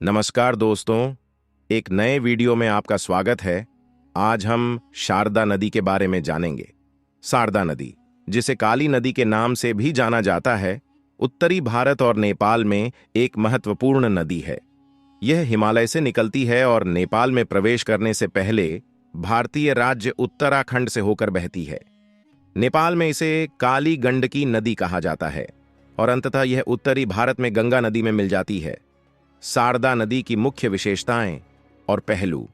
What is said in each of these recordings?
नमस्कार दोस्तों, एक नए वीडियो में आपका स्वागत है। आज हम शारदा नदी के बारे में जानेंगे। शारदा नदी, जिसे काली नदी के नाम से भी जाना जाता है, उत्तरी भारत और नेपाल में एक महत्वपूर्ण नदी है। यह हिमालय से निकलती है और नेपाल में प्रवेश करने से पहले भारतीय राज्य उत्तराखंड से होकर बहती है। नेपाल में इसे काली गंडकी नदी कहा जाता है और अंततः यह उत्तरी भारत में गंगा नदी में मिल जाती है। शारदा नदी की मुख्य विशेषताएं और पहलू।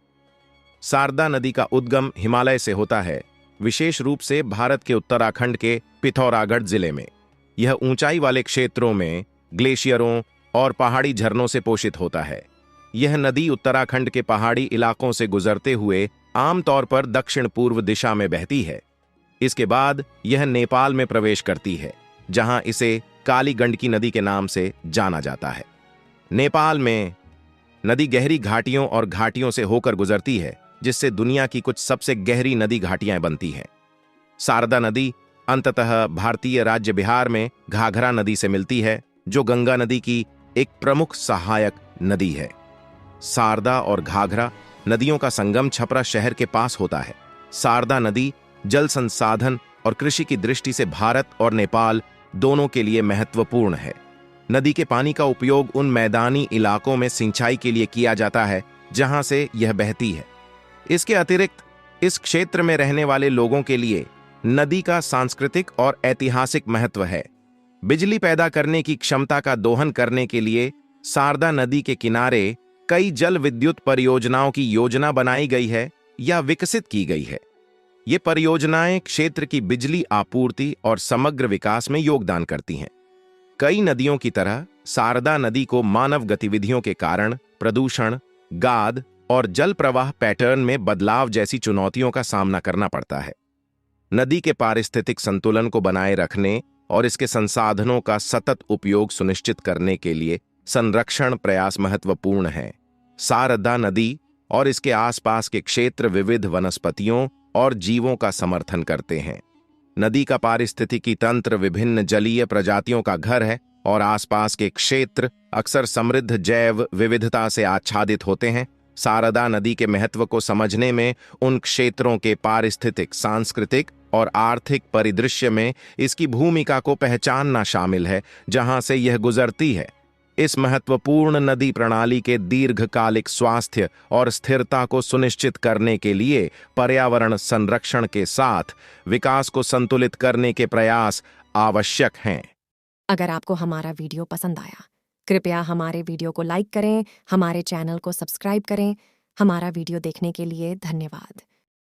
शारदा नदी का उद्गम हिमालय से होता है, विशेष रूप से भारत के उत्तराखंड के पिथौरागढ़ जिले में। यह ऊंचाई वाले क्षेत्रों में ग्लेशियरों और पहाड़ी झरनों से पोषित होता है। यह नदी उत्तराखंड के पहाड़ी इलाकों से गुजरते हुए आमतौर पर दक्षिण पूर्व दिशा में बहती है। इसके बाद यह नेपाल में प्रवेश करती है, जहां इसे काली गंडकी नदी के नाम से जाना जाता है। नेपाल में नदी गहरी घाटियों और घाटियों से होकर गुजरती है, जिससे दुनिया की कुछ सबसे गहरी नदी घाटियां बनती हैं। शारदा नदी अंततः भारतीय राज्य बिहार में घाघरा नदी से मिलती है, जो गंगा नदी की एक प्रमुख सहायक नदी है। शारदा और घाघरा नदियों का संगम छपरा शहर के पास होता है। शारदा नदी जल संसाधन और कृषि की दृष्टि से भारत और नेपाल दोनों के लिए महत्वपूर्ण है। नदी के पानी का उपयोग उन मैदानी इलाकों में सिंचाई के लिए किया जाता है जहां से यह बहती है। इसके अतिरिक्त इस क्षेत्र में रहने वाले लोगों के लिए नदी का सांस्कृतिक और ऐतिहासिक महत्व है। बिजली पैदा करने की क्षमता का दोहन करने के लिए शारदा नदी के किनारे कई जल विद्युत परियोजनाओं की योजना बनाई गई है या विकसित की गई है। ये परियोजनाएं क्षेत्र की बिजली आपूर्ति और समग्र विकास में योगदान करती हैं। कई नदियों की तरह शारदा नदी को मानव गतिविधियों के कारण प्रदूषण, गाद और जल प्रवाह पैटर्न में बदलाव जैसी चुनौतियों का सामना करना पड़ता है। नदी के पारिस्थितिक संतुलन को बनाए रखने और इसके संसाधनों का सतत उपयोग सुनिश्चित करने के लिए संरक्षण प्रयास महत्वपूर्ण है। शारदा नदी और इसके आसपास के क्षेत्र विविध वनस्पतियों और जीवों का समर्थन करते हैं। नदी का पारिस्थितिकी तंत्र विभिन्न जलीय प्रजातियों का घर है और आसपास के क्षेत्र अक्सर समृद्ध जैव विविधता से आच्छादित होते हैं। शारदा नदी के महत्व को समझने में उन क्षेत्रों के पारिस्थितिक, सांस्कृतिक और आर्थिक परिदृश्य में इसकी भूमिका को पहचानना शामिल है, जहां से यह गुजरती है। इस महत्वपूर्ण नदी प्रणाली के दीर्घकालिक स्वास्थ्य और स्थिरता को सुनिश्चित करने के लिए पर्यावरण संरक्षण के साथ विकास को संतुलित करने के प्रयास आवश्यक हैं। अगर आपको हमारा वीडियो पसंद आया, कृपया हमारे वीडियो को लाइक करें, हमारे चैनल को सब्सक्राइब करें। हमारा वीडियो देखने के लिए धन्यवाद।